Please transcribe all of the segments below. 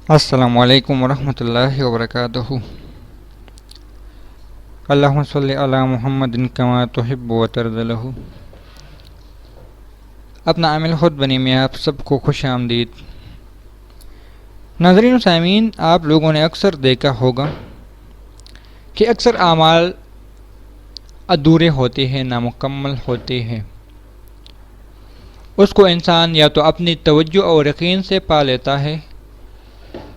السلام علیکم ورحمۃ اللہ وبرکاتہ۔ اللہم صلی علی محمد کما تحب و ترضی لہ۔ اپنا عمل خود بنی میں آپ سب کو خوش آمدید۔ ناظرین و سامعین، آپ لوگوں نے اکثر دیکھا ہوگا کہ اکثر اعمال ادھورے ہوتے ہیں، نامکمل ہوتے ہیں۔ اس کو انسان یا تو اپنی توجہ اور یقین سے پا لیتا ہے،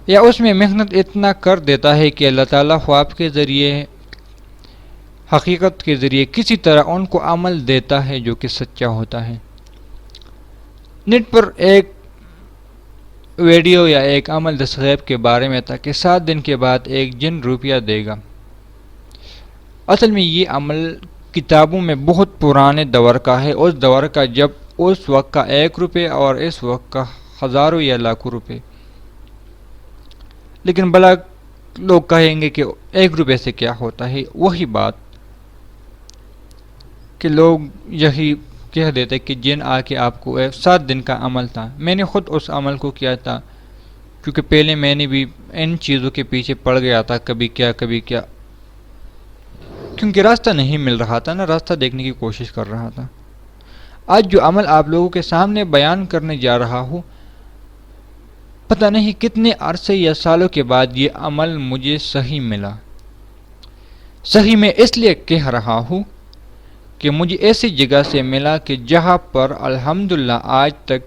یا اس میں محنت اتنا کر دیتا ہے کہ اللہ تعالیٰ خواب کے ذریعے، حقیقت کے ذریعے کسی طرح ان کو عمل دیتا ہے جو کہ سچا ہوتا ہے۔ نیٹ پر ایک ویڈیو یا ایک عمل دستغیب کے بارے میں تھا کہ 7 دن کے بعد ایک جن روپیہ دے گا۔ اصل میں یہ عمل کتابوں میں بہت پرانے دور کا ہے، اس دور کا جب اس وقت کا 1 روپے اور اس وقت کا ہزاروں یا لاکھوں روپے۔ لیکن بلا لوگ کہیں گے کہ 1 روپے سے کیا ہوتا ہے۔ وہی بات کہ لوگ یہی کہہ دیتے کہ جن آ کے آپ کو 7 دن کا عمل تھا۔ میں نے خود اس عمل کو کیا تھا، کیونکہ پہلے میں نے بھی ان چیزوں کے پیچھے پڑ گیا تھا، کبھی کیا کیونکہ راستہ نہیں مل رہا تھا نا، راستہ دیکھنے کی کوشش کر رہا تھا۔ آج جو عمل آپ لوگوں کے سامنے بیان کرنے جا رہا ہوں، پتہ نہیں کتنے عرصے یا سالوں کے بعد یہ عمل مجھے صحیح ملا۔ صحیح میں اس لیے کہہ رہا ہوں کہ مجھے ایسی جگہ سے ملا کہ جہاں پر الحمدللہ آج تک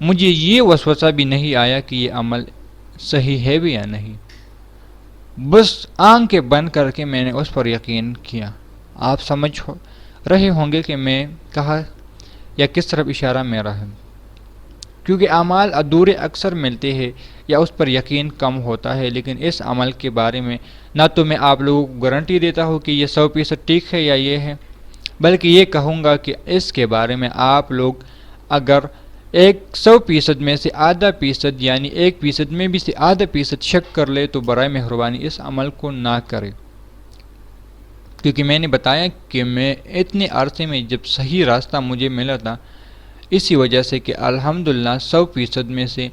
مجھے یہ وسوسہ بھی نہیں آیا کہ یہ عمل صحیح ہے بھی یا نہیں۔ بس آنکھیں بند کر کے میں نے اس پر یقین کیا۔ آپ سمجھ رہے ہوں گے کہ میں کہا یا کس طرف اشارہ میرا ہے، کیونکہ اعمال ادھورے اکثر ملتے ہیں یا اس پر یقین کم ہوتا ہے۔ لیکن اس عمل کے بارے میں نہ تو میں آپ لوگوں کو گارنٹی دیتا ہوں کہ یہ 100% ٹھیک ہے یا یہ ہے، بلکہ یہ کہوں گا کہ اس کے بارے میں آپ لوگ اگر 100% میں سے آدھا فیصد یعنی 1% میں بھی سے آدھا فیصد شک کر لے تو برائے مہربانی اس عمل کو نہ کرے، کیونکہ میں نے بتایا کہ میں اتنے عرصے میں جب صحیح راستہ مجھے ملا تھا، اسی وجہ سے کہ الحمدللہ 100% میں سے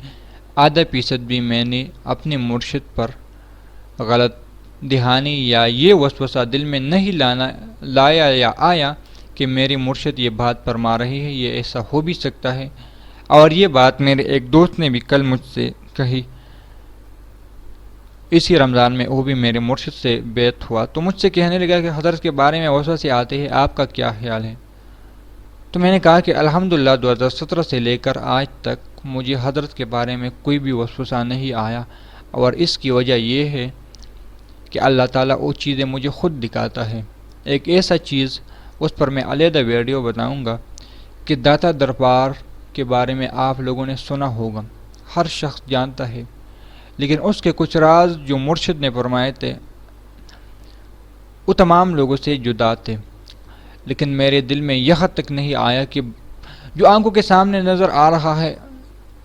آدھا فیصد بھی میں نے اپنے مرشد پر غلط دہانی یا یہ وسوسہ دل میں نہیں لایا یا آیا کہ میرے مرشد یہ بات فرما رہے ہیں، یہ ایسا ہو بھی سکتا ہے۔ اور یہ بات میرے ایک دوست نے بھی کل مجھ سے کہی، اسی رمضان میں، وہ بھی میرے مرشد سے بیعت ہوا، تو مجھ سے کہنے لگا کہ حضرت کے بارے میں وسوسے آتے ہیں، آپ کا کیا خیال ہے؟ تو میں نے کہا کہ الحمدللہ 2017 سے لے کر آج تک مجھے حضرت کے بارے میں کوئی بھی وسوسہ نہیں آیا، اور اس کی وجہ یہ ہے کہ اللہ تعالیٰ وہ چیزیں مجھے خود دکھاتا ہے۔ ایک ایسا چیز، اس پر میں علیحدہ ویڈیو بتاؤں گا، کہ داتا دربار کے بارے میں آپ لوگوں نے سنا ہوگا، ہر شخص جانتا ہے، لیکن اس کے کچھ راز جو مرشد نے فرمائے تھے وہ تمام لوگوں سے جدا تھے۔ لیکن میرے دل میں یہاں تک نہیں آیا کہ جو آنکھوں کے سامنے نظر آ رہا ہے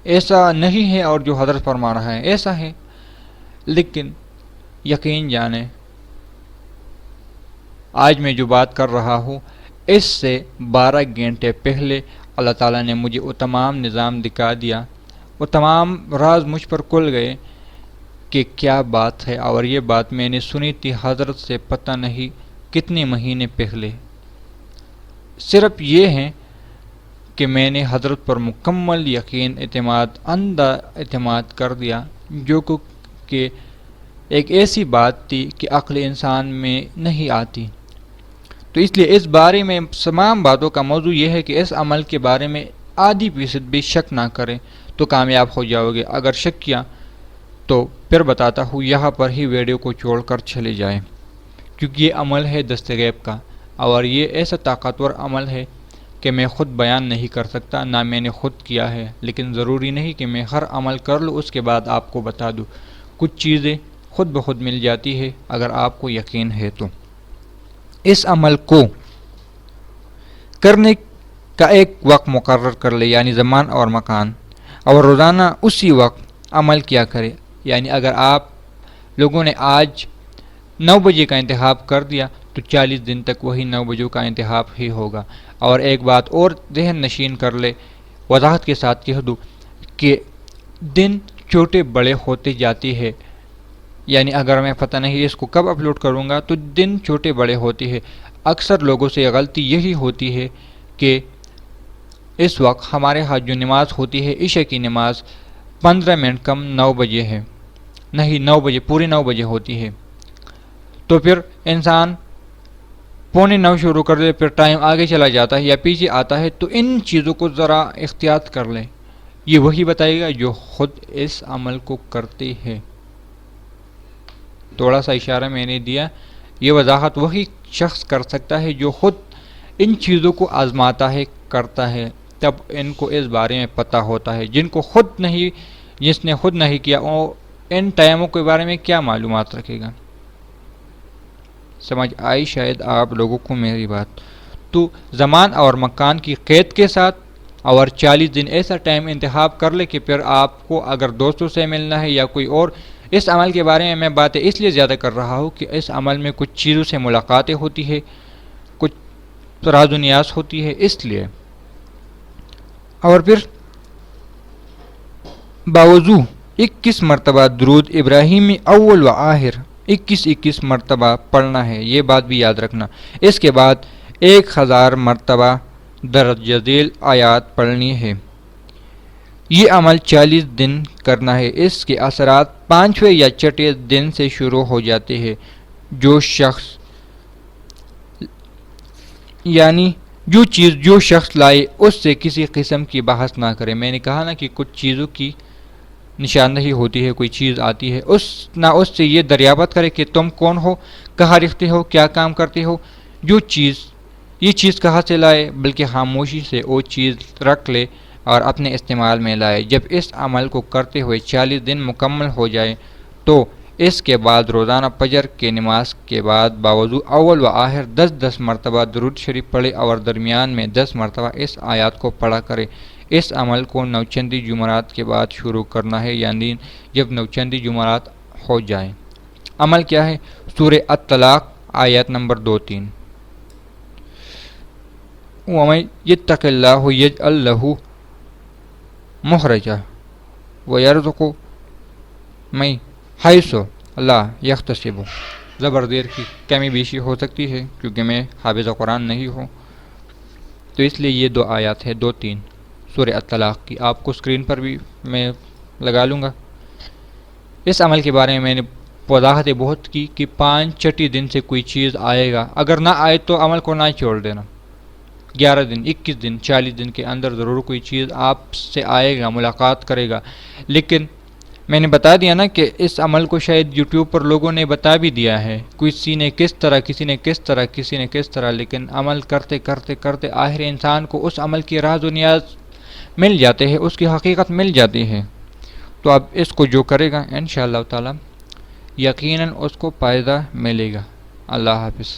ایسا نہیں ہے، اور جو حضرت فرما رہا ہے ایسا ہے۔ لیکن یقین جانے، آج میں جو بات کر رہا ہوں، اس سے 12 گھنٹے پہلے اللہ تعالیٰ نے مجھے وہ تمام نظام دکھا دیا، وہ تمام راز مجھ پر کھل گئے کہ کیا بات ہے۔ اور یہ بات میں نے سنی تھی حضرت سے پتہ نہیں کتنے مہینے پہلے۔ صرف یہ ہے کہ میں نے حضرت پر مکمل یقین، اندھا اعتماد کر دیا، جو کہ ایک ایسی بات تھی کہ عقل انسان میں نہیں آتی۔ تو اس لیے اس بارے میں تمام باتوں کا موضوع یہ ہے کہ اس عمل کے بارے میں آدھی فیصد بھی شک نہ کریں تو کامیاب ہو جاؤ گے۔ اگر شک کیا تو پھر بتاتا ہوں، یہاں پر ہی ویڈیو کو چھوڑ کر چلے جائیں، کیونکہ یہ عمل ہے دستغیب کا، اور یہ ایسا طاقتور عمل ہے کہ میں خود بیان نہیں کر سکتا، نہ میں نے خود کیا ہے۔ لیکن ضروری نہیں کہ میں ہر عمل کر لوں اس کے بعد آپ کو بتا دوں، کچھ چیزیں خود بخود مل جاتی ہے اگر آپ کو یقین ہے تو۔ اس عمل کو کرنے کا ایک وقت مقرر کر لے، یعنی زمان اور مکان، اور روزانہ اسی وقت عمل کیا کرے۔ یعنی اگر آپ لوگوں نے آج 9 بجے کا انتخاب کر دیا تو 40 دن تک وہی 9 بجے کا انتخاب ہی ہوگا۔ اور ایک بات اور ذہن نشین کر لے، وضاحت کے ساتھ کہہ دوں کہ دن چھوٹے بڑے ہوتے جاتی ہے، یعنی اگر میں پتہ نہیں اس کو کب اپلوڈ کروں گا تو دن چھوٹے بڑے ہوتے ہیں۔ اکثر لوگوں سے غلطی یہی ہوتی ہے کہ اس وقت ہمارے ہاں جو نماز ہوتی ہے عشاء کی نماز 15 منٹ کم 9 بجے ہے، نہیں 9 بجے پوری 9 بجے ہوتی ہے، تو پھر انسان 8:45 شروع کر دے، پھر ٹائم آگے چلا جاتا ہے یا پیچھے آتا ہے، تو ان چیزوں کو ذرا احتیاط کر لیں۔ یہ وہی بتائے گا جو خود اس عمل کو کرتے ہیں۔ تھوڑا سا اشارہ میں نے دیا، یہ وضاحت وہی شخص کر سکتا ہے جو خود ان چیزوں کو آزماتا ہے، کرتا ہے، تب ان کو اس بارے میں پتہ ہوتا ہے۔ جس نے خود نہیں کیا وہ ان ٹائموں کے بارے میں کیا معلومات رکھے گا۔ سمجھ آئی شاید آپ لوگوں کو میری بات۔ تو زمان اور مکان کی قید کے ساتھ اور 40 دن ایسا ٹائم انتخاب کر لے کہ پھر آپ کو اگر دوستوں سے ملنا ہے یا کوئی اور، اس عمل کے بارے میں باتیں اس لیے زیادہ کر رہا ہوں کہ اس عمل میں کچھ چیزوں سے ملاقاتیں ہوتی ہے، کچھ راز و نیاز ہوتی ہے، اس لیے۔ اور پھر باوضو 21 مرتبہ درود ابراہیمی اول و آخر 21 مرتبہ پڑھنا ہے، یہ بات بھی یاد رکھنا۔ اس کے بعد 1000 مرتبہ درج ذیل آیات پڑھنی ہے۔ یہ عمل 40 دن کرنا ہے۔ اس کے اثرات 5ویں یا 6 دن سے شروع ہو جاتے ہیں۔ جو شخص لائے اس سے کسی قسم کی بحث نہ کرے۔ میں نے کہا نا کہ کچھ چیزوں کی نشاندہی ہوتی ہے، کوئی چیز آتی ہے، نہ اس سے یہ دریافت کرے کہ تم کون ہو، کہاں رہتے ہو، کیا کام کرتے ہو، یہ چیز کہاں سے لائے، بلکہ خاموشی سے وہ چیز رکھ لے اور اپنے استعمال میں لائے۔ جب اس عمل کو کرتے ہوئے 40 دن مکمل ہو جائے تو اس کے بعد روزانہ فجر کے نماز کے بعد باوضو اول و آخر 10 مرتبہ درود شریف پڑھے اور درمیان میں 10 مرتبہ اس آیات کو پڑھا کرے۔ اس عمل کو نوچندی جمعرات کے بعد شروع کرنا ہے، یعنی جب نوچندی جمعرات ہو جائیں۔ عمل کیا ہے؟ سورہ الطلاق آیت نمبر 2-3۔ وَمَن يَتَّقِ اللَّهَ يَجْعَل لَّهُ مخرجا وَيَرْزُقْهُ مِن حَيْثُ لَا يَحْتَسِبُ۔ زبر زیر کی کمی بیشی ہو سکتی ہے کیونکہ میں حافظ قرآن نہیں ہوں، تو اس لیے یہ 2 آیات ہے 2-3 سورہ الطلاق کی، آپ کو اسکرین پر بھی میں لگا لوں گا۔ اس عمل کے بارے میں میں نے وضاحت بہت کی کہ 5 دن سے کوئی چیز آئے گا، اگر نہ آئے تو عمل کو نہ چھوڑ دینا۔ 11 دن 21 دن 40 دن کے اندر ضرور کوئی چیز آپ سے آئے گا، ملاقات کرے گا۔ لیکن میں نے بتا دیا نا کہ اس عمل کو شاید یوٹیوب پر لوگوں نے بتا بھی دیا ہے، کسی نے کس طرح، لیکن عمل کرتے کرتے کرتے آخر انسان کو اس عمل کی راز و نیاز مل جاتے ہیں، اس کی حقیقت مل جاتی ہے۔ تو اب اس کو جو کرے گا انشاءاللہ تعالی یقیناً اس کو فائدہ ملے گا۔ اللہ حافظ۔